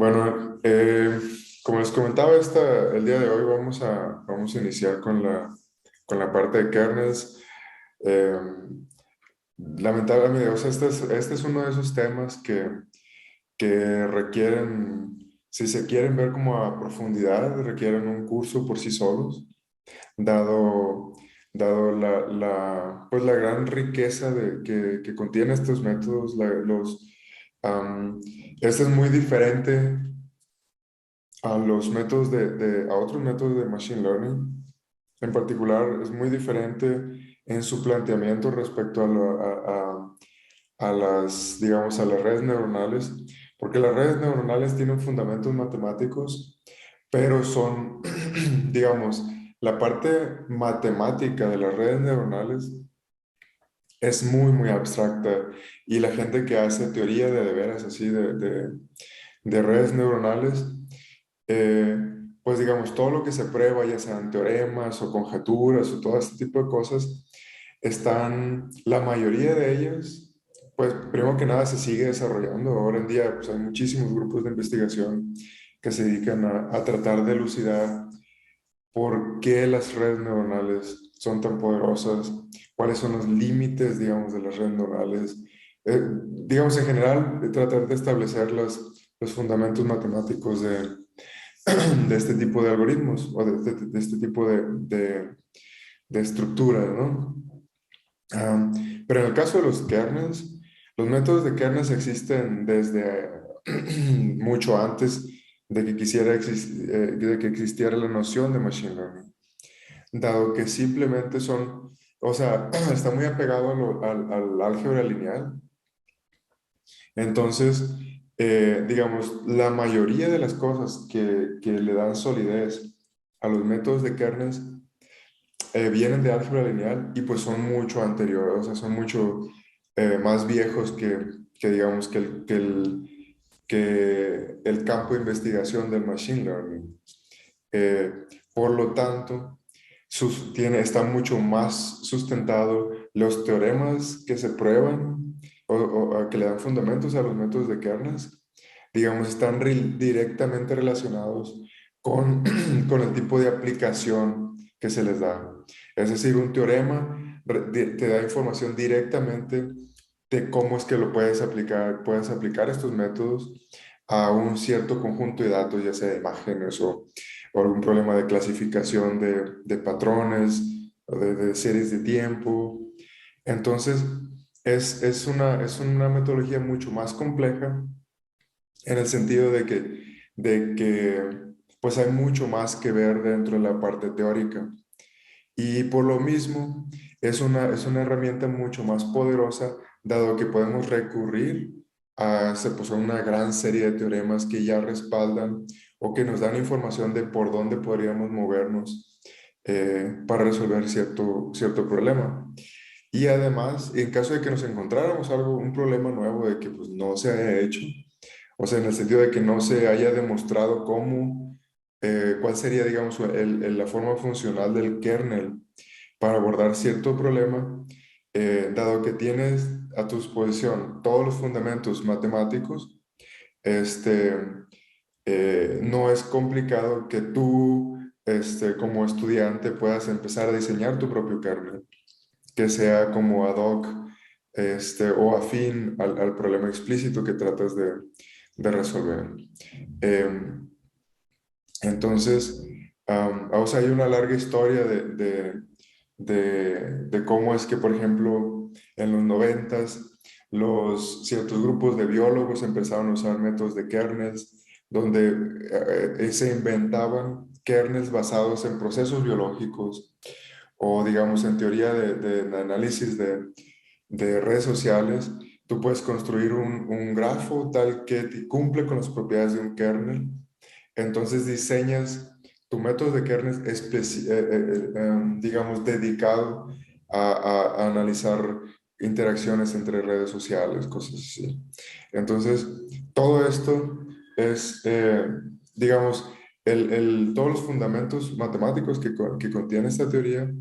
Bueno, como les comentaba, el día de hoy vamos a iniciar con la parte de kernels. Eh, Lamentablemente, o sea, este es uno de esos temas que requieren, si se quieren ver como a profundidad, requieren un curso por sí solos, dado, dado pues la gran riqueza que contiene estos métodos. Este es muy diferente a los métodos a otros métodos de Machine Learning. En particular, es muy diferente en su planteamiento respecto a las, digamos, a las redes neuronales, porque las redes neuronales tienen fundamentos matemáticos, pero son, digamos, la parte matemática de las redes neuronales es muy abstracta, y la gente que hace teoría de veras así de redes neuronales, eh, pues digamos, todo lo que se prueba, ya sean teoremas o conjeturas o todo este tipo de cosas, la mayoría de ellas, pues primero que nada se sigue desarrollando. Ahora en día, pues hay muchísimos grupos de investigación que se dedican a tratar de elucidar por qué las redes neuronales son tan poderosas, cuáles son los límites, digamos, de las redes neuronales. Digamos, en general, tratar de establecer los fundamentos matemáticos de este tipo de algoritmos o de este tipo de estructuras, ¿no? Pero en el caso de los kernels, los métodos de kernels existen desde mucho antes de que existiera la noción de machine learning, dado que simplemente son, o sea, está muy apegado al álgebra lineal. Entonces, digamos, la mayoría de las cosas que le dan solidez a los métodos de kernels vienen de álgebra lineal, y pues son mucho anteriores, o sea, son mucho más viejos digamos, que el campo de investigación del machine learning. Eh, por lo tanto, está mucho más sustentado. Los teoremas que se prueban o que le dan fundamentos a los métodos de kernels, digamos, están directamente relacionados con, con el tipo de aplicación que se les da. Es decir, un teorema te da información directamente de cómo es que puedes aplicar estos métodos a un cierto conjunto de datos, ya sea de imágenes o algún problema de clasificación de patrones o de series de tiempo. Entonces, es una metodología mucho más compleja, en el sentido de que pues hay mucho más que ver dentro de la parte teórica. Y por lo mismo, es una herramienta mucho más poderosa, dado que podemos recurrir pues, a una gran serie de teoremas que ya respaldan o que nos dan información de por dónde podríamos movernos para resolver cierto problema. Y además, en caso de que nos encontráramos un problema nuevo de que pues, no se haya hecho, o sea, en el sentido de que no se haya demostrado cuál sería, digamos, la forma funcional del kernel para abordar cierto problema, dado que tienes a tu disposición todos los fundamentos matemáticos, este, no es complicado que tú, como estudiante, puedas empezar a diseñar tu propio kernel, que sea como ad hoc, o afín al problema explícito que tratas de resolver. Em, entonces, o sea, hay una larga historia de cómo es que, por ejemplo, en los noventas, ciertos grupos de biólogos empezaron a usar métodos de kernels, donde se inventaban kernels basados en procesos biológicos, o digamos en teoría de análisis de redes sociales. Tú puedes construir un grafo tal que cumple con las propiedades de un kernel. Entonces diseñas tu método de kernel, digamos, dedicado a analizar interacciones entre redes sociales, cosas así. Entonces, todo esto es, digamos, todos los fundamentos matemáticos que contiene esta teoría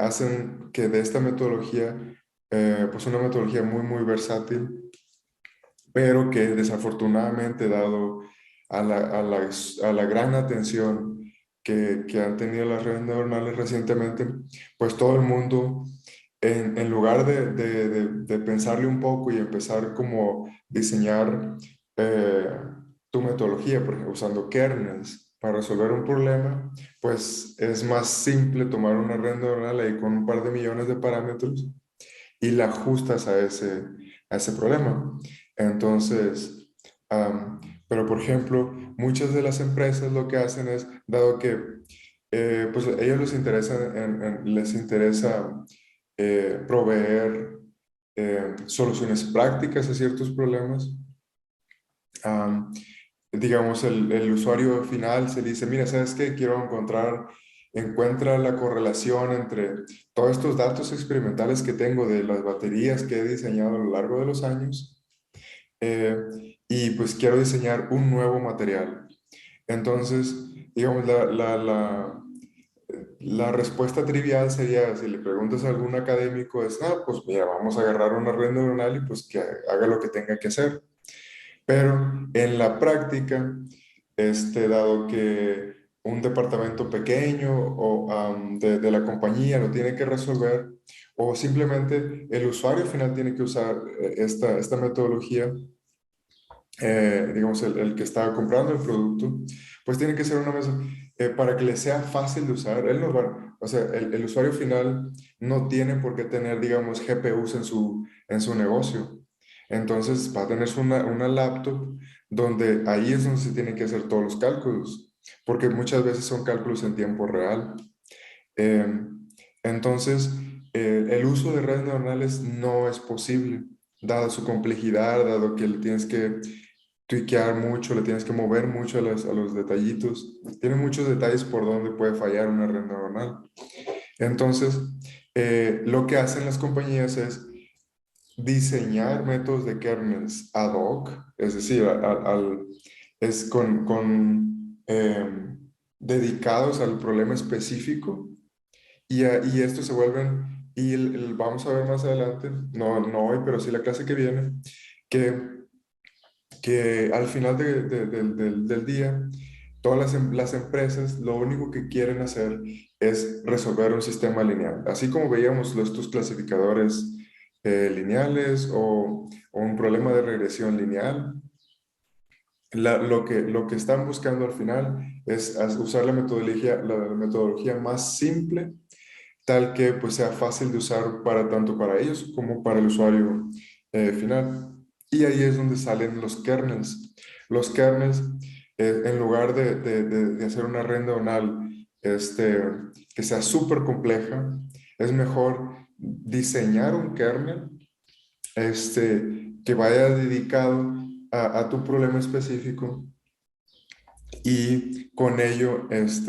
hacen que de esta metodología, pues una metodología muy versátil, pero que desafortunadamente, a la gran atención que han tenido las redes neuronales recientemente, pues todo el mundo, en lugar de pensarle un poco y empezar como diseñar eh, tu metodología, por ejemplo, usando kernels para resolver un problema, pues es más simple tomar una red neuronal ahí con un par de millones de parámetros y la ajustas a ese problema. Entonces, pero por ejemplo, muchas de las empresas lo que hacen es, dado que pues a ellos les interesa, les interesa proveer soluciones prácticas a ciertos problemas, am, digamos, el usuario final se dice, mira, ¿sabes qué? Quiero encuentra la correlación entre todos estos datos experimentales que tengo de las baterías que he diseñado a lo largo de los años eh, y pues quiero diseñar un nuevo material. Entonces, digamos, la respuesta trivial sería, si le preguntas a algún académico, es, ah, pues mira, vamos a agarrar una red neuronal y pues que haga lo que tenga que hacer. Pero en la práctica, dado que un departamento pequeño o de la compañía lo tiene que resolver, o simplemente el usuario final tiene que usar esta metodología, digamos, el que está comprando el producto, pues tiene que ser una mesa para que le sea fácil de usar. Él no va, o sea, el usuario final no tiene por qué tener, digamos, GPUs en su negocio. Entonces va a tener una laptop donde ahí es donde se tienen que hacer todos los cálculos, porque muchas veces son cálculos en tiempo real. Eh, entonces, el uso de redes neuronales no es posible, dada su complejidad, dado que le tienes que tuiquear mucho, le tienes que mover mucho a los detallitos. Tiene muchos detalles por donde puede fallar una red neuronal. Entonces, lo que hacen las compañías es diseñar métodos de kernels ad hoc, es decir, es dedicados al problema específico y estos se vuelven, vamos a ver más adelante, no hoy, pero sí la clase que viene, que al final del día, todas las empresas lo único que quieren hacer es resolver un sistema lineal. Así como veíamos estos clasificadores lineales o un problema de regresión lineal, lo que están buscando al final es usar la metodología más simple, tal que pues sea fácil de usar para tanto para ellos como para el usuario final. Y ahí es donde salen los kernels. Los kernels, en lugar de hacer una red neuronal que sea súper compleja, es mejor diseñar un kernel que vaya dedicado a tu problema específico y con ello pues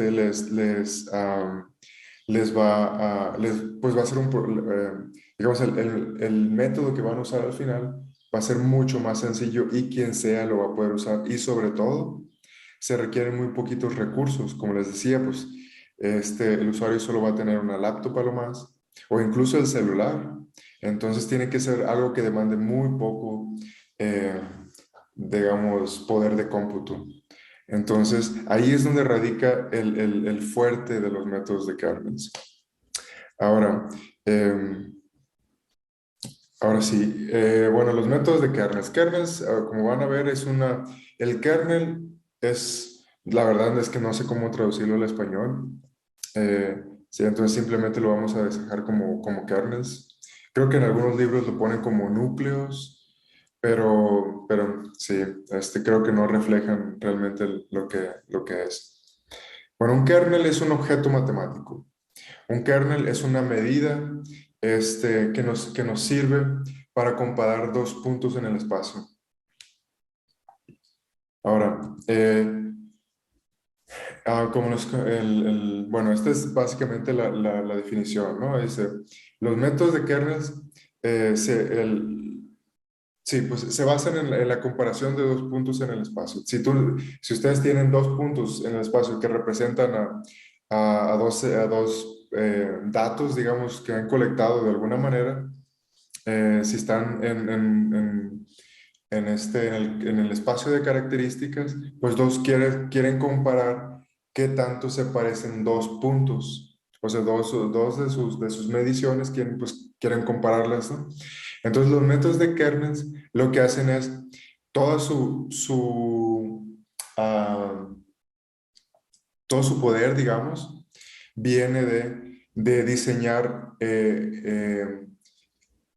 va a ser digamos, el método que van a usar al final va a ser mucho más sencillo y quien sea lo va a poder usar. Y sobre todo, se requieren muy poquitos recursos. Como les decía, pues el usuario solo va a tener una laptop a lo más, o incluso el celular. Entonces tiene que ser algo que demande muy poco, eh, digamos, poder de cómputo. Entonces, ahí es donde radica el fuerte de los métodos de kernels. Ahora, eh, ahora sí, bueno, los métodos de kernels. Kernels, como van a ver, el kernel es, la verdad es que no sé cómo traducirlo al español. Sí, entonces simplemente lo vamos a dejar como kernels. Creo que en algunos libros lo ponen como núcleos, pero sí, creo que no reflejan realmente lo que es. Bueno, un kernel es un objeto matemático. Un kernel es una medida que nos sirve para comparar dos puntos en el espacio. Ahora, bueno, esta es básicamente la definición, ¿no? Dice, los métodos de kernels sí, pues se basan en la comparación de dos puntos en el espacio. Si ustedes tienen dos puntos en el espacio que representan a dos datos, digamos, que han colectado de alguna manera, si están en el espacio de características, pues quieren comparar qué tanto se parecen dos puntos. O sea, dos de sus mediciones quieren compararlas, ¿no? Entonces, los métodos de kernels lo que hacen es toda ah, todo su poder, digamos, viene de diseñar,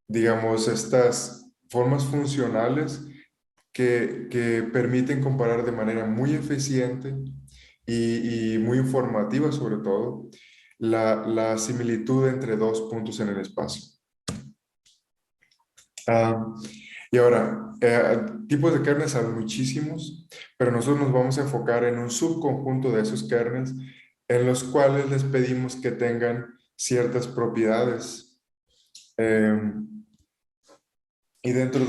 digamos, estas formas funcionales que permiten comparar de manera muy eficiente y muy informativa, sobre todo, la similitud entre dos puntos en el espacio. Ah, y ahora, tipos de kernels hay muchísimos, pero nosotros nos vamos a enfocar en un subconjunto de esos kernels en los cuales les pedimos que tengan ciertas propiedades. Y eh, dentro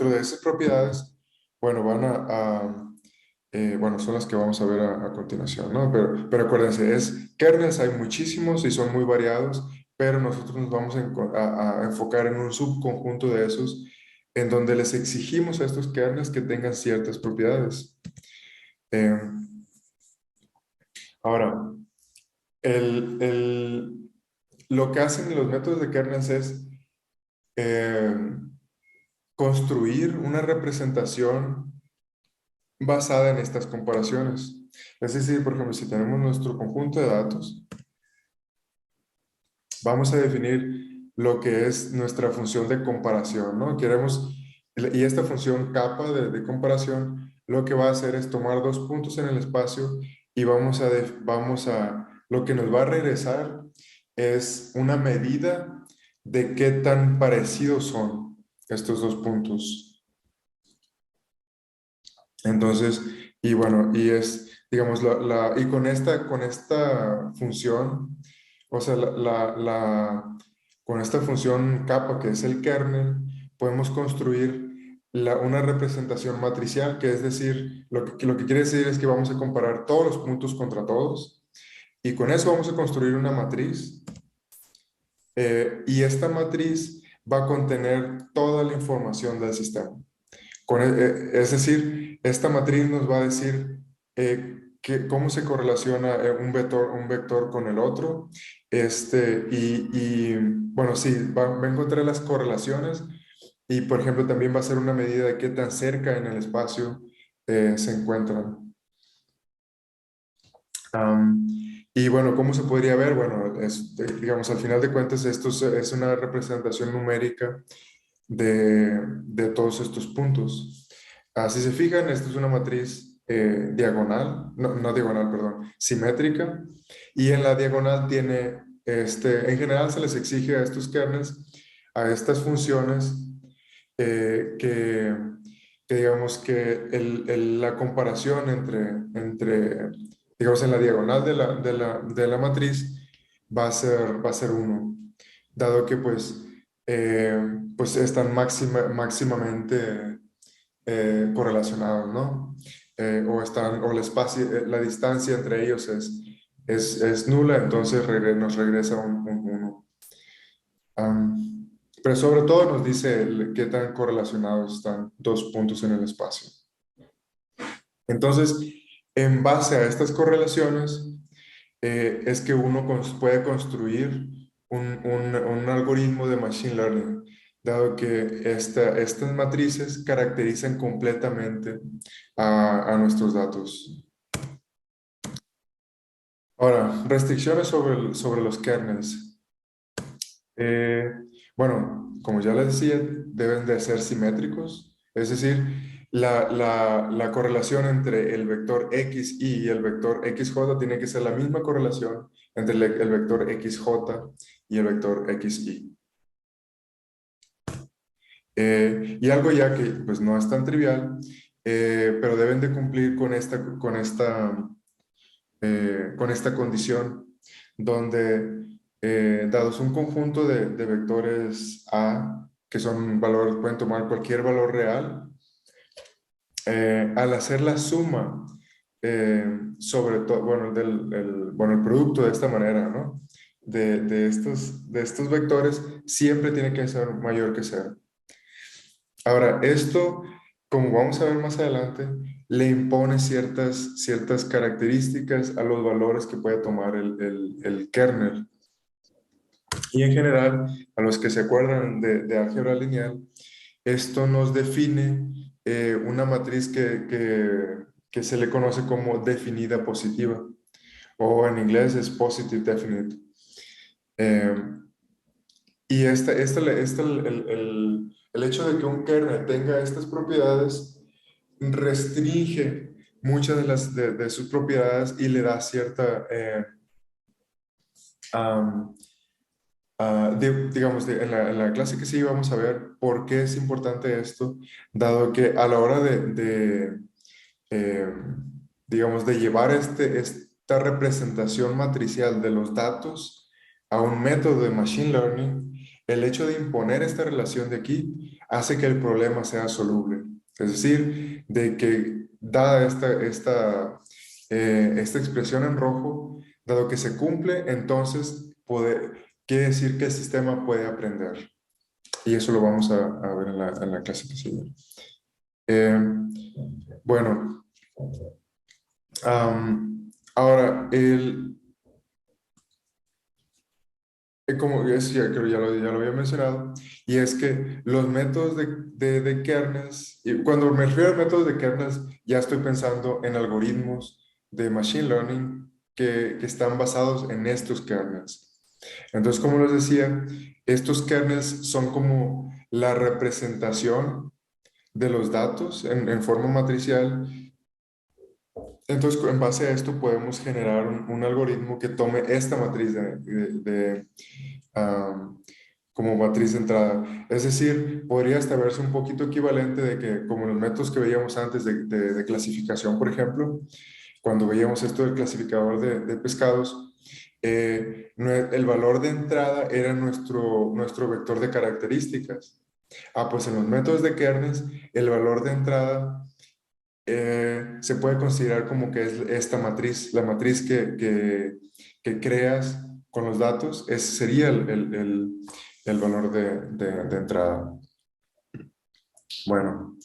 de esas propiedades, bueno, bueno, son las que vamos a ver a continuación, ¿no? Pero acuérdense, kernels hay muchísimos y son muy variados, pero nosotros nos vamos a enfocar en un subconjunto de esos, en donde les exigimos a estos kernels que tengan ciertas propiedades. Eh, ahora, lo que hacen los métodos de kernels es eh, construir una representación basada en estas comparaciones. Es decir, por ejemplo, si tenemos nuestro conjunto de datos, vamos a definir lo que es nuestra función de comparación, ¿no? Y esta función capa de comparación, lo que va a hacer es tomar dos puntos en el espacio y lo que nos va a regresar es una medida de qué tan parecidos son estos dos puntos. Entonces, y bueno, digamos, y con esta función, o sea, con esta función capa que es el kernel, podemos construir una representación matricial, que es decir, lo que quiere decir es que vamos a comparar todos los puntos contra todos, y con eso vamos a construir una matriz, y esta matriz va a contener toda la información del sistema. Es decir, esta matriz nos va a decir cómo se correlaciona un vector con el otro. Bueno, sí, va a encontrar las correlaciones y, por ejemplo, también va a ser una medida de qué tan cerca en el espacio se encuentran. Am, y bueno, ¿cómo se podría ver? Bueno, digamos, al final de cuentas, es una representación numérica de todos estos puntos. Si se fijan, esta es una matriz diagonal, no diagonal, perdón, simétrica, y en la diagonal en general se les exige a estos kernels, a estas funciones, eh, que, que digamos que la comparación digamos, en la diagonal de la matriz va a ser 1, dado que pues están máximamente correlacionados, ¿no? O el espacio, la distancia entre ellos es nula, entonces nos regresa un 1. Pero sobre todo nos dice qué tan correlacionados están dos puntos en el espacio. Entonces, en base a estas correlaciones, es que uno puede construir un algoritmo de Machine Learning, dado que estas matrices caracterizan completamente a nuestros datos. Ahora, restricciones sobre los kernels. Eh, bueno, como ya les decía, deben de ser simétricos, es decir, la correlación entre el vector xy y el vector xj tiene que ser la misma correlación entre el vector xj y el vector xy. Y algo ya que pues no es tan trivial, pero deben de cumplir con esta condición, donde dados un conjunto de vectores A, que son valores, pueden tomar cualquier valor real, al hacer la suma sobre todo, bueno, el producto de esta manera, ¿no? de estos vectores siempre tiene que ser mayor que cero. Ahora, esto, como vamos a ver más adelante, le impone ciertas características a los valores que puede tomar el kernel. Y en general, a los que se acuerdan de álgebra lineal, esto nos define una matriz que se le conoce como definida positiva, o en inglés es positive definite. Eh, y el hecho de que un kernel tenga estas propiedades restringe muchas de sus propiedades y le da cierta, digamos, en la clase que sí vamos a ver por qué es importante esto, dado que a la hora eh, digamos, de llevar esta representación matricial de los datos a un método de Machine Learning, el hecho de imponer esta relación de aquí hace que el problema sea soluble. Es decir, de que dada esta expresión en rojo, dado que se cumple, entonces quiere decir que el sistema puede aprender. Y eso lo vamos a ver en la clase que sigue. Bueno, ahora, como es, ya, creo ya lo había mencionado, y es que los métodos de kernels, y cuando me refiero a métodos de kernels, ya estoy pensando en algoritmos de Machine Learning que están basados en estos kernels. Entonces, como les decía, estos kernels son como la representación de los datos en forma matricial. Entonces, en base a esto podemos generar un algoritmo que tome esta matriz ah, como matriz de entrada. Es decir, podría hasta verse un poquito equivalente de que, como los métodos que veíamos antes de clasificación, por ejemplo, cuando veíamos esto del clasificador de pescados, el valor de entrada era nuestro vector de características. Pues en los métodos de kernels, el valor de entrada se puede considerar como que es esta matriz, la matriz que creas con los datos, ese sería el valor de entrada. Bueno,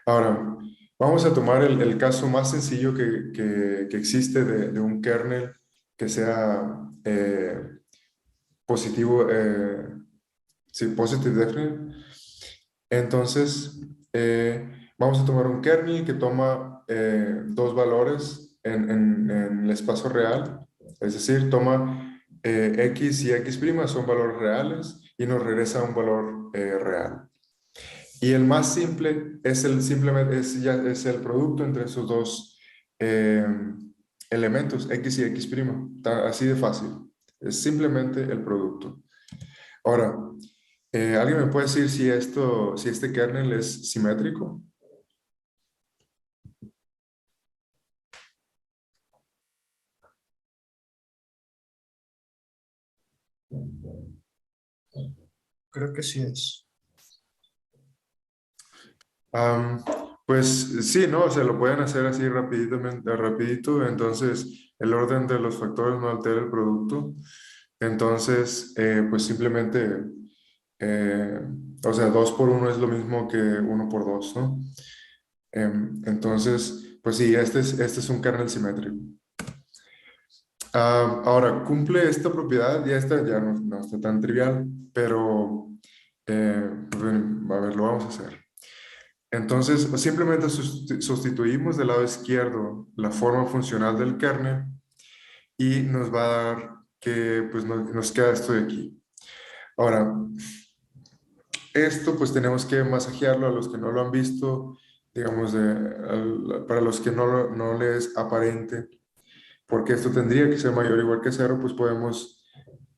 ahora vamos a tomar el caso más sencillo que existe de un kernel que sea positivo, sí, positive definite. Entonces, vamos a tomar un kernel que toma dos valores en el espacio real, es decir, toma x y x' son valores reales y nos regresa un valor real. Y el más simple simplemente es el producto entre esos dos elementos, x y x'. Así de fácil. Es simplemente el producto. Ahora, ¿alguien me puede decir si este kernel es simétrico? Creo que sí es. Am, pues sí, ¿no? Se lo pueden hacer así rapidito, entonces el orden de los factores no altera el producto. Entonces, pues simplemente, eh, o sea, 2 por 1 es lo mismo que 1 por 2, ¿no? Entonces, pues sí, este es un kernel simétrico. Ahora, cumple esta propiedad y esta ya no está tan trivial, pero a ver, lo vamos a hacer. Entonces, simplemente sustituimos del lado izquierdo la forma funcional del kernel y nos va a dar que pues nos queda esto de aquí. Ahora, esto pues tenemos que masajearlo a los que no lo han visto, digamos, para los que no les aparente, porque esto tendría que ser mayor o igual que cero, pues podemos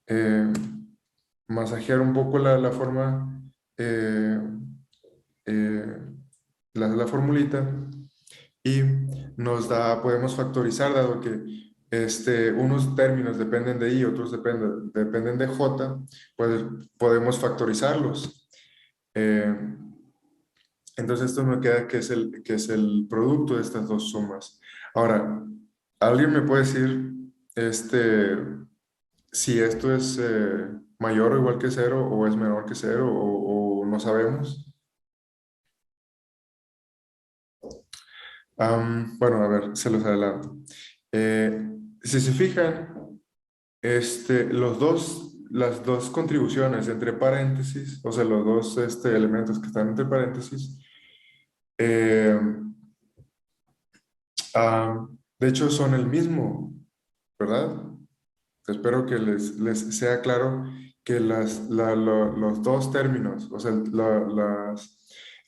eh, masajear un poco la forma, eh, eh, la formulita y podemos factorizar, dado que unos términos dependen de i, otros dependen de j, pues podemos factorizarlos. Eh, entonces esto me queda que es el producto de estas dos sumas. Ahora, ¿alguien me puede decir si esto es mayor o igual que cero o es menor que cero o no sabemos. Bueno, a ver, se los adelanto. Si se fijan, las dos contribuciones entre paréntesis, o sea, los dos elementos que están entre paréntesis, eh, de hecho son el mismo, ¿verdad? Espero que les sea claro que los dos términos, o sea,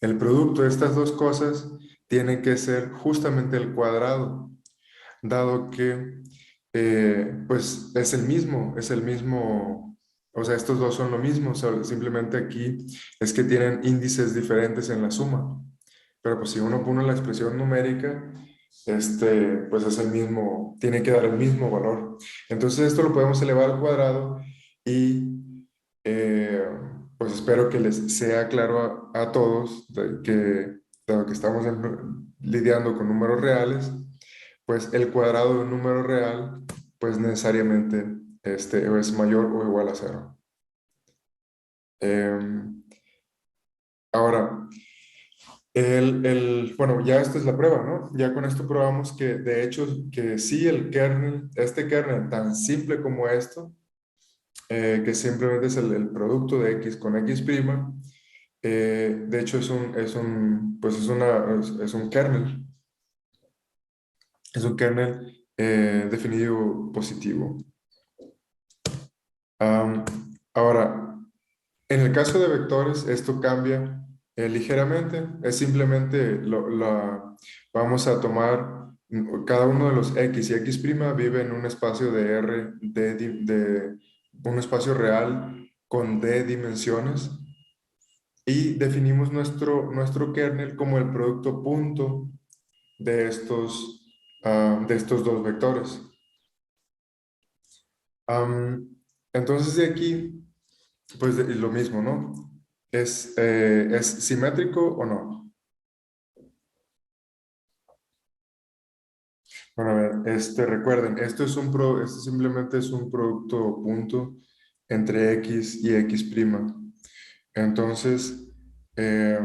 el producto de estas dos cosas tiene que ser justamente el cuadrado, dado que pues es el mismo, o sea, estos dos son lo mismo, o sea, simplemente aquí es que tienen índices diferentes en la suma, pero pues si uno pone la expresión numérica, pues es el mismo, tiene que dar el mismo valor. Entonces esto lo podemos elevar al cuadrado y eh, pues espero que les sea claro a todos dado que estamos lidiando con números reales, pues el cuadrado de un número real, pues necesariamente es mayor o igual a cero. Em, Ahora, bueno, ya esta es la prueba, ¿no? Ya con esto probamos que de hecho que sí el kernel, este kernel tan simple como esto, que simplemente es el producto de x con x', de hecho pues es un kernel definido positivo. Am, Ahora, en el caso de vectores, esto cambia ligeramente. Es simplemente, vamos a tomar cada uno de los x y x' vive en un espacio de R, de un espacio real con d dimensiones y definimos nuestro kernel como el producto punto de estos dos vectores. Am, entonces de aquí, pues lo mismo, ¿no? ¿Es simétrico o no? Bueno, a ver, recuerden, esto simplemente es un producto punto entre x y x'. Entonces, eh,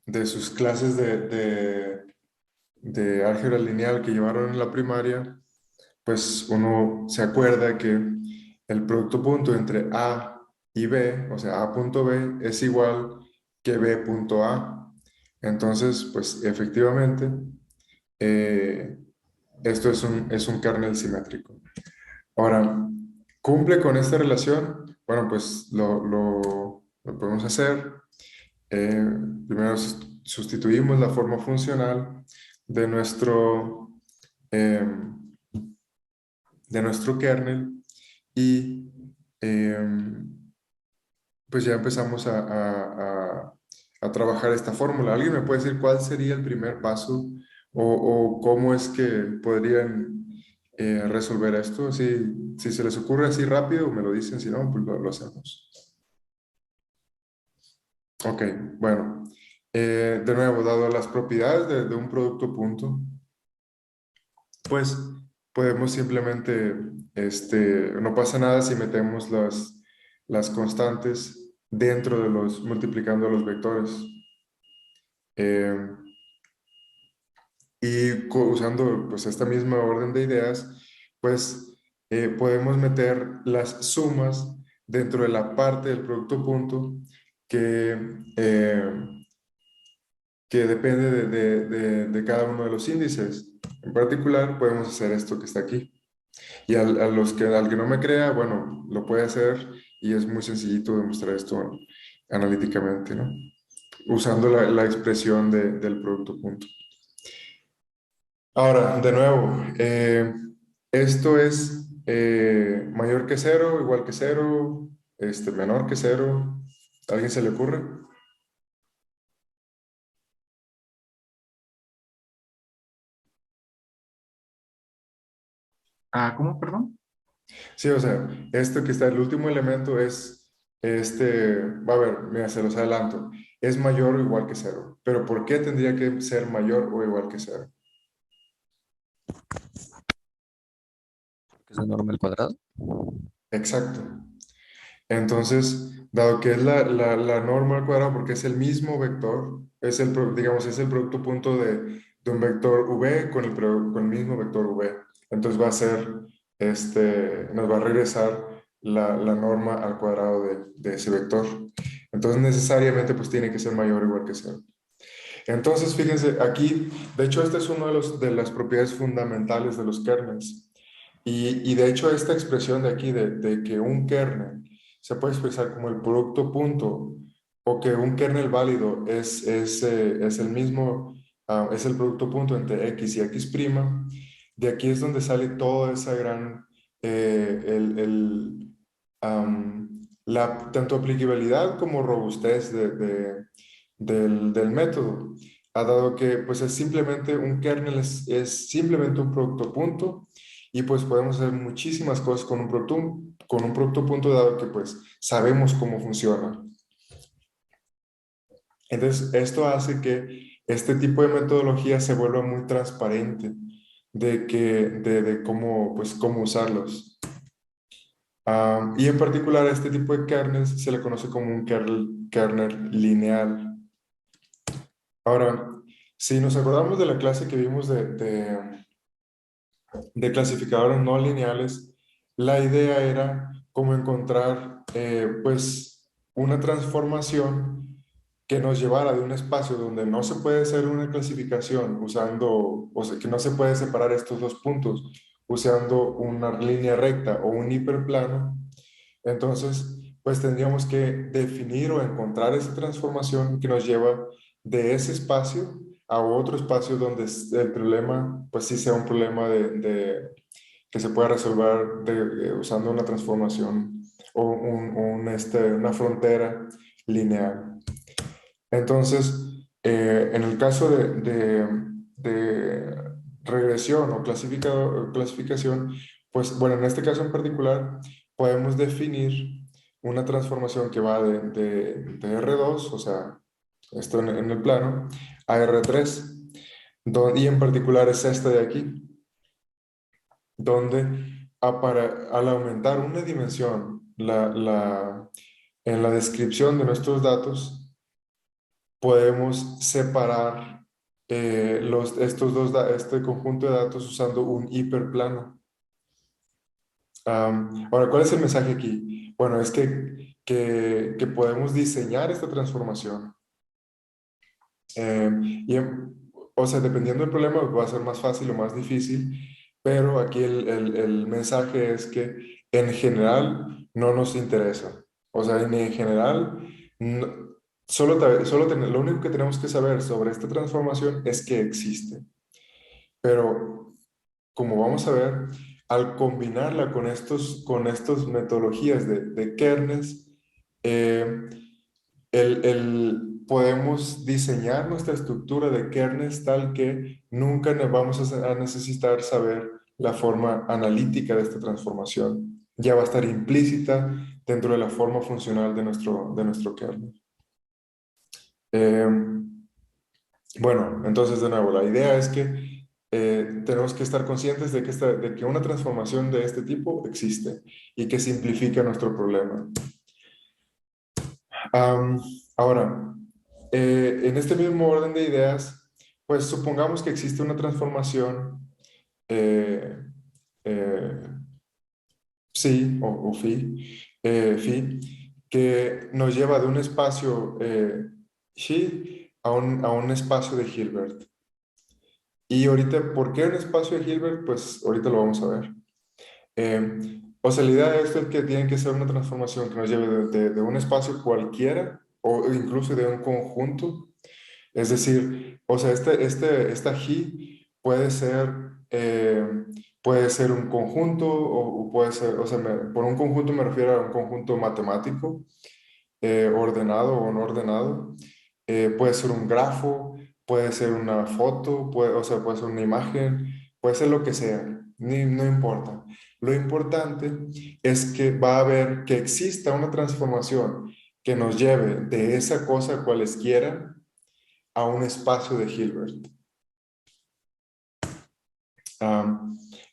de sus clases de álgebra lineal que llevaron en la primaria, pues uno se acuerda que el producto punto entre A y B, o sea, A punto B, es igual que B punto A. Entonces, pues efectivamente, eh, esto es un kernel simétrico. Ahora, ¿cumple con esta relación? Bueno, pues lo podemos hacer. Eh, Primero sustituimos la forma funcional de em, de nuestro kernel y pues ya empezamos a trabajar esta fórmula. ¿Alguien me puede decir cuál sería el primer paso o cómo es que podrían resolver esto? Si se les ocurre así rápido, me lo dicen, si no, pues lo hacemos. Ok, bueno. De nuevo, dado las propiedades de un producto punto, pues podemos simplemente, no pasa nada si metemos las constantes dentro multiplicando los vectores. Eh, y usando pues esta misma orden de ideas, pues podemos meter las sumas dentro de la parte del producto punto que, que depende de cada uno de los índices. En particular, podemos hacer esto que está aquí. Y al que no me crea, bueno, lo puede hacer y es muy sencillito demostrar esto analíticamente, ¿no? Usando la expresión del producto punto. Ahora, de nuevo, esto es mayor que cero, igual que cero, menor que cero. ¿A alguien se le ocurre? Ah, ¿cómo, perdón? Sí, o sea, esto que está, el último elemento va a ver, mira, se los adelanto, es mayor o igual que cero. Pero ¿por qué tendría que ser mayor o igual que cero? ¿Que es la norma al cuadrado? Exacto. Entonces, dado que es la norma al cuadrado, porque es el mismo vector, digamos, es el producto punto de un vector v con el mismo vector v. Entonces va a ser, nos va a regresar la norma al cuadrado de ese vector. Entonces, necesariamente, pues tiene que ser mayor o igual que cero. Entonces, fíjense, aquí, de hecho, este es uno de las propiedades fundamentales de los kernels. Y de hecho, esta expresión de aquí, de que un kernel se puede expresar como el producto punto, o que un kernel válido es el mismo, es el producto punto entre x y x', de aquí es donde sale toda esa gran, tanto aplicabilidad como robustez del método. Ha dado que pues es simplemente un kernel, es simplemente un producto punto, y pues podemos hacer muchísimas cosas con un producto punto, dado que pues sabemos cómo funciona. Entonces, esto hace que este tipo de metodología se vuelva muy transparente de cómo, pues, cómo usarlos. Y en particular, a este tipo de kernels se le conoce como un kernel lineal. Ahora, si nos acordamos de la clase que vimos de clasificadores no lineales, la idea era cómo encontrar pues una transformación que nos llevara de un espacio donde no se puede hacer una clasificación usando, o sea, que no se puede separar estos dos puntos usando una línea recta o un hiperplano. Entonces, pues tendríamos que definir o encontrar esa transformación que nos lleva de ese espacio a otro espacio donde el problema, pues sí sea un problema que se pueda resolver usando una transformación o una frontera lineal. Entonces, en el caso de regresión o clasificación, pues bueno, en este caso en particular, podemos definir una transformación que va de R2, o sea, esto en el plano, a R3, y en particular es esta de aquí, donde al aumentar una dimensión en la descripción de nuestros datos, podemos separar este conjunto de datos usando un hiperplano. Ahora, ¿cuál es el mensaje aquí? Bueno, es que podemos diseñar esta transformación. O sea, dependiendo del problema, va a ser más fácil o más difícil, pero aquí el mensaje es que en general no nos interesa. O sea, en general, lo único que tenemos que saber sobre esta transformación es que existe. Pero, como vamos a ver, al combinarla con estas metodologías de kernels, eh, podemos diseñar nuestra estructura de kernels tal que nunca vamos a necesitar saber la forma analítica de esta transformación. Ya va a estar implícita dentro de la forma funcional de nuestro kernel. Eh, bueno, entonces de nuevo, la idea es que tenemos que estar conscientes de que una transformación de este tipo existe y que simplifica nuestro problema. Ahora, en este mismo orden de ideas, pues supongamos que existe una transformación eh, eh, psi o phi, que nos lleva de un espacio xi a un espacio de Hilbert. Y ahorita, ¿por qué un espacio de Hilbert? Pues ahorita lo vamos a ver. O sea, la idea de esto es que tiene que ser una transformación que nos lleve de un espacio cualquiera o incluso de un conjunto. Es decir, o sea, esta G puede ser un conjunto o puede ser, o sea, por un conjunto me refiero a un conjunto matemático, ordenado o no ordenado. Puede ser un grafo, puede ser una foto, o sea, puede ser una imagen, puede ser lo que sea, no importa. Lo importante es que va a haber que exista una transformación que nos lleve de esa cosa cualesquiera a un espacio de Hilbert.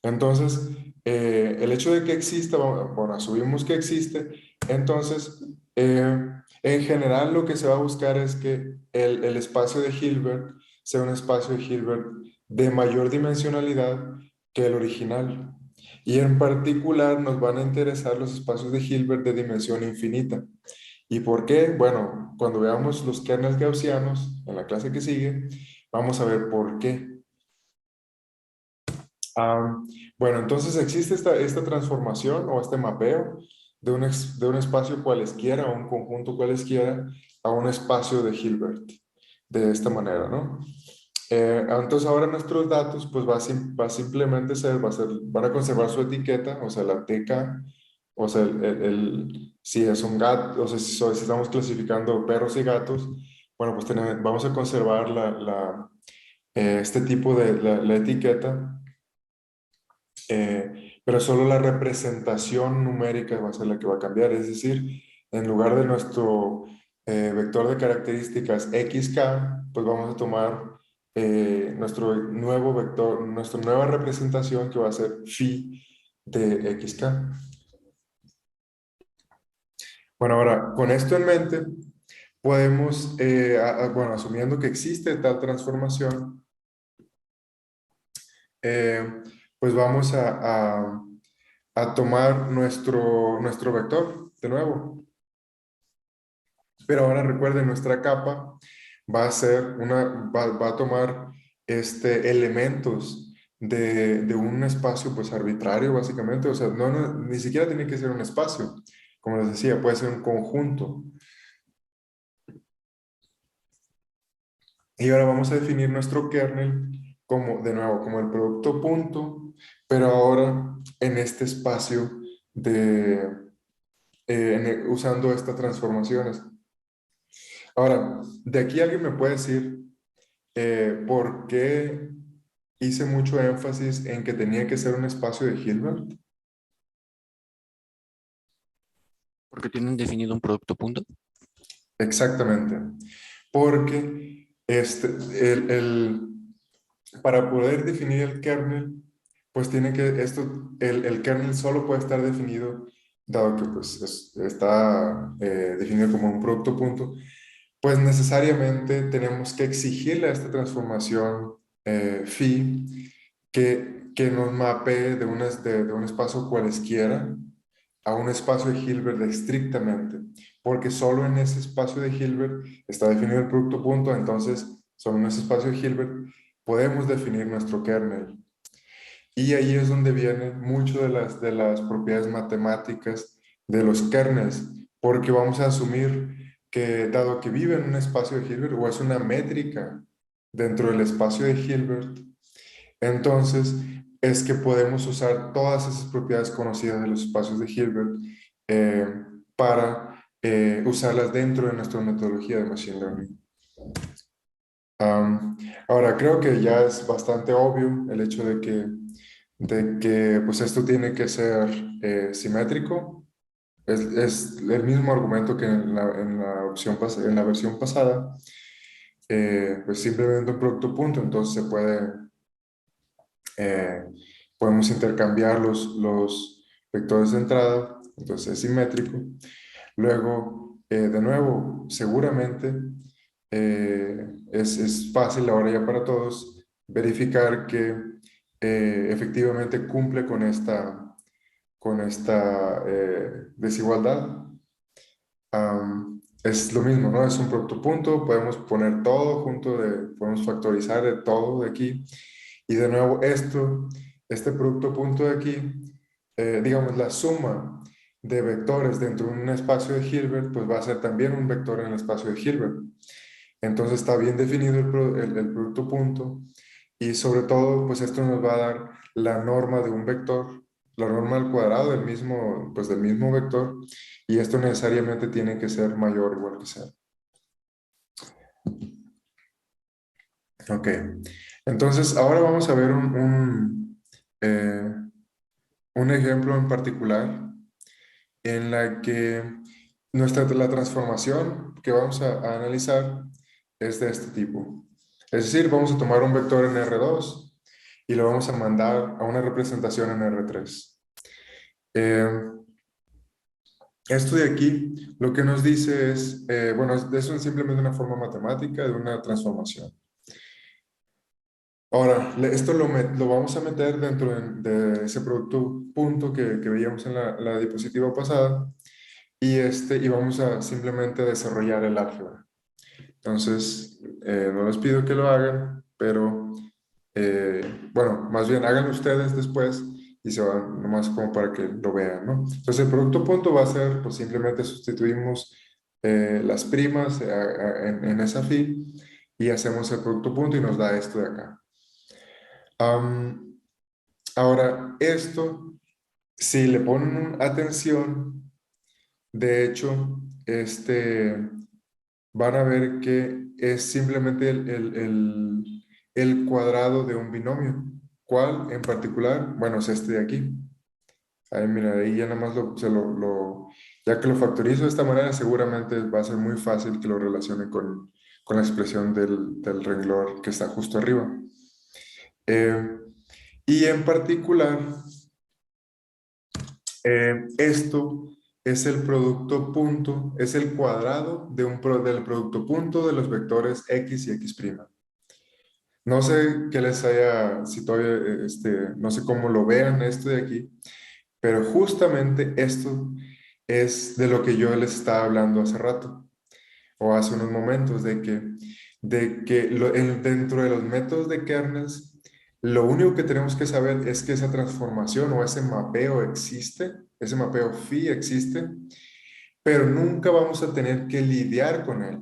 Entonces, el hecho de que exista, bueno, asumimos que existe, entonces, en general lo que se va a buscar es que el espacio de Hilbert sea un espacio de Hilbert de mayor dimensionalidad que el original. Y en particular nos van a interesar los espacios de Hilbert de dimensión infinita. ¿Y por qué? Bueno, cuando veamos los kernels gaussianos en la clase que sigue, vamos a ver por qué. Ah, bueno, entonces existe esta transformación o este mapeo de un espacio cualesquiera o un conjunto cualesquiera a un espacio de Hilbert, de esta manera, ¿no? Entonces ahora nuestros datos pues va a simplemente van a conservar su etiqueta, o sea, la TK, o sea, si es un gato, o sea, si estamos clasificando perros y gatos, bueno, pues vamos a conservar este tipo de la etiqueta, pero solo la representación numérica va a ser la que va a cambiar. Es decir, en lugar de nuestro vector de características xk, pues vamos a tomar nuestro nuevo vector, nuestra nueva representación que va a ser phi de xk. Bueno, ahora, con esto en mente, podemos, bueno, asumiendo que existe tal transformación, eh, pues vamos a tomar nuestro vector de nuevo. Pero ahora recuerden, nuestra capa va a ser va a tomar elementos de un espacio pues arbitrario básicamente. O sea, ni siquiera tiene que ser un espacio. Como les decía, puede ser un conjunto. Y ahora vamos a definir nuestro kernel como, de nuevo, como el producto punto, pero ahora en este espacio usando estas transformaciones. Ahora, de aquí alguien me puede decir por qué hice mucho énfasis en que tenía que ser un espacio de Hilbert. Porque tienen definido un producto punto. Exactamente. Porque para poder definir el kernel, pues el kernel solo puede estar definido, dado que pues está definido como un producto punto, pues necesariamente tenemos que exigirle a esta transformación phi que nos mapee de un espacio cualesquiera a un espacio de Hilbert estrictamente, porque solo en ese espacio de Hilbert está definido el producto punto, entonces solo en ese espacio de Hilbert podemos definir nuestro kernel. Y ahí es donde vienen mucho de las propiedades matemáticas de los kernels, porque vamos a asumir que dado que vive en un espacio de Hilbert o es una métrica dentro del espacio de Hilbert, entonces es que podemos usar todas esas propiedades conocidas de los espacios de Hilbert para usarlas dentro de nuestra metodología de Machine Learning. Ahora, creo que ya es bastante obvio el hecho de que pues esto tiene que ser simétrico. Es el mismo argumento que en la versión pasada. Pues simplemente un producto punto, entonces eh, podemos intercambiar los vectores de entrada, entonces es simétrico. Luego, de nuevo, seguramente es fácil ahora ya para todos verificar que efectivamente cumple con esta desigualdad. Es lo mismo, ¿no? Es un producto punto, podemos poner todo podemos factorizar todo de aquí. Y de nuevo, este producto punto de aquí, digamos, la suma de vectores dentro de un espacio de Hilbert, pues va a ser también un vector en el espacio de Hilbert. Entonces está bien definido el producto punto y sobre todo, pues esto nos va a dar la norma de un vector, la norma al cuadrado pues del mismo vector, y esto necesariamente tiene que ser mayor o igual que cero. Ok, entonces ahora vamos a ver un ejemplo en particular en la que la transformación que vamos a analizar es de este tipo. Es decir, vamos a tomar un vector en R2 y lo vamos a mandar a una representación en R3. Eh, Esto de aquí lo que nos dice es, bueno, eso es simplemente una forma matemática de una transformación. Ahora, esto lo vamos a meter dentro de ese producto punto que veíamos en la diapositiva pasada y vamos a simplemente desarrollar el álgebra. Entonces, no les pido que lo hagan, pero bueno, más bien háganlo ustedes después y se van nomás como para que lo vean, ¿no? Entonces, el producto punto va a ser, pues simplemente sustituimos las primas en esa phi y hacemos el producto punto y nos da esto de acá. Ahora, esto, si le ponen atención, de hecho, van a ver que es simplemente el cuadrado de un binomio. ¿Cuál en particular? Bueno, es este de aquí. Ahí, mira, ahí ya nada más ya que lo factorizo de esta manera, seguramente va a ser muy fácil que lo relacione con la expresión del renglón que está justo arriba. Y en particular, esto es el producto punto, es el cuadrado del producto punto de los vectores x y x'. No sé qué les haya, si todavía, no sé cómo lo vean esto de aquí, pero justamente esto es de lo que yo les estaba hablando hace rato, o hace unos momentos, de que dentro de los métodos de kernels, lo único que tenemos que saber es que esa transformación o ese mapeo existe, ese mapeo phi existe, pero nunca vamos a tener que lidiar con él.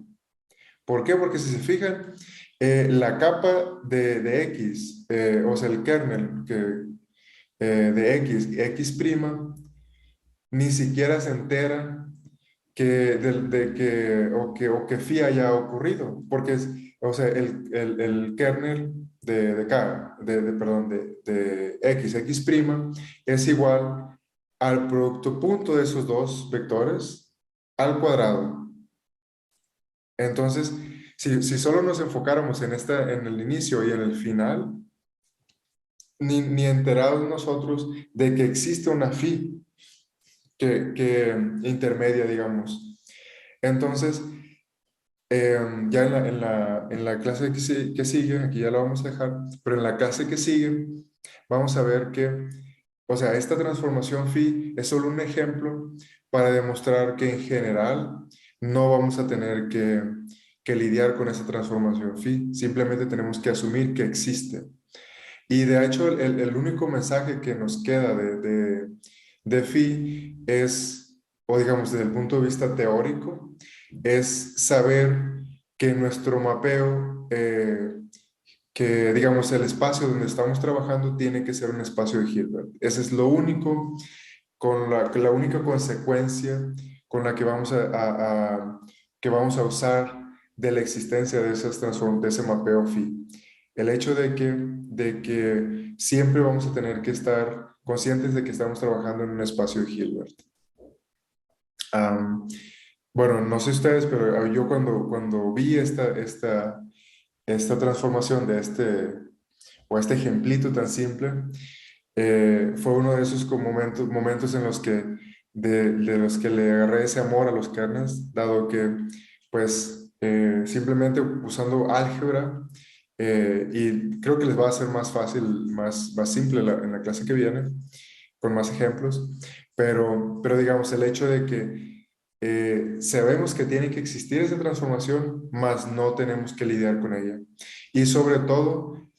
¿Por qué? Porque si se fijan, la capa de X, o sea, el kernel de X', ni siquiera se entera o que phi haya ocurrido, porque o sea, el kernel perdón, de X', es igual al producto punto de esos dos vectores al cuadrado. Entonces, si solo nos enfocáramos en el inicio y en el final, ni enterados nosotros de que existe una phi que intermedia, digamos. Entonces, ya en la clase que sigue, aquí ya la vamos a dejar, pero en la clase que sigue, vamos a ver que, o sea, esta transformación phi es solo un ejemplo para demostrar que en general no vamos a tener que lidiar con esa transformación phi, simplemente tenemos que asumir que existe. Y de hecho, el único mensaje que nos queda de phi es, o digamos, desde el punto de vista teórico, es saber que nuestro mapeo, que digamos el espacio donde estamos trabajando tiene que ser un espacio de Hilbert. Ese es lo único, la única consecuencia con la que que vamos a usar de la existencia de de ese mapeo phi. El hecho de que siempre vamos a tener que estar conscientes de que estamos trabajando en un espacio de Hilbert. Bueno, no sé ustedes, pero yo cuando vi esta transformación o este ejemplito tan simple, fue uno de esos como momentos en los que, de los que le agarré ese amor a los kernels, dado que, pues, simplemente usando álgebra, y creo que les va a ser más fácil, más simple en la clase que viene, con más ejemplos, pero digamos, el hecho de que sabemos que tiene que existir esa transformación, mas no tenemos que lidiar con ella. Y sobre todo,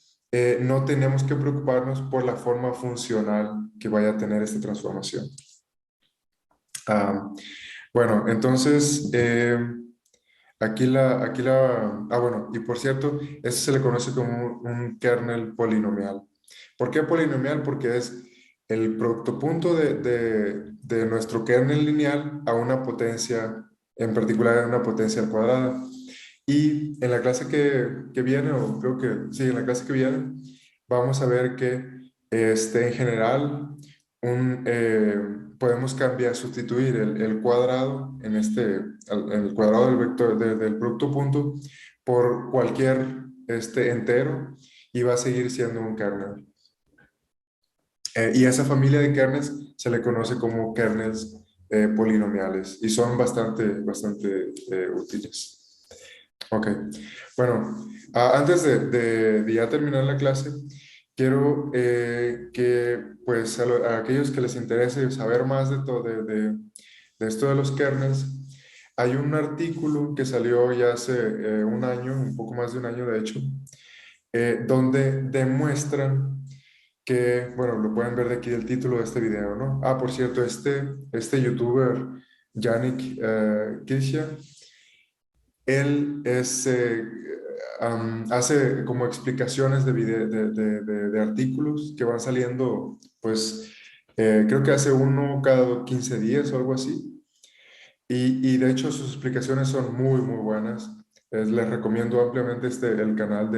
no tenemos que preocuparnos por la forma funcional que vaya a tener esta transformación. Ah, bueno, entonces, bueno, y por cierto, eso se le conoce como un kernel polinomial. ¿Por qué polinomial? Porque es el producto punto de nuestro kernel lineal a una potencia, en particular a una potencia al cuadrada. Y en la clase que viene, o creo que sí, en la clase que viene, vamos a ver que en general podemos sustituir el cuadrado en el cuadrado del vector del producto punto por cualquier entero y va a seguir siendo un kernel. Y a esa familia de kernels se le conoce como kernels polinomiales y son bastante útiles. Ok, bueno, antes de ya terminar la clase, quiero que pues a aquellos que les interese saber más de esto de los kernels, hay un artículo que salió ya hace un año, un poco más de un año de hecho, donde demuestran que, bueno, lo pueden ver de aquí del título de este video, ¿no? Ah, por cierto, este youtuber, Yannick Kirchner, él hace como explicaciones de artículos que van saliendo, pues, creo que hace uno cada 15 días o algo así. Y de hecho sus explicaciones son muy buenas. Les recomiendo ampliamente el canal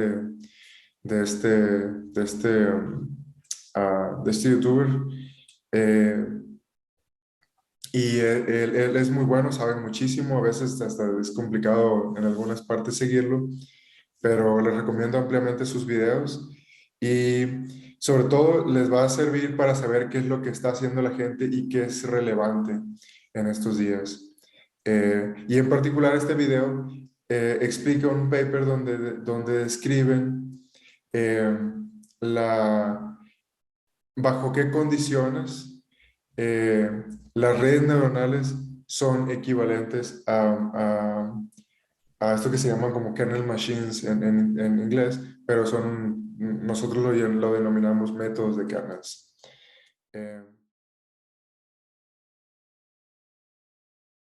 de este, de este youtuber. Eh, y él es muy bueno, sabe muchísimo, a veces hasta es complicado en algunas partes seguirlo, pero les recomiendo ampliamente sus videos y sobre todo les va a servir para saber qué es lo que está haciendo la gente y qué es relevante en estos días. Y en particular este video explica un paper donde describen eh, bajo qué condiciones las redes neuronales son equivalentes a esto que se llaman como kernel machines en inglés, pero nosotros lo denominamos métodos de kernels.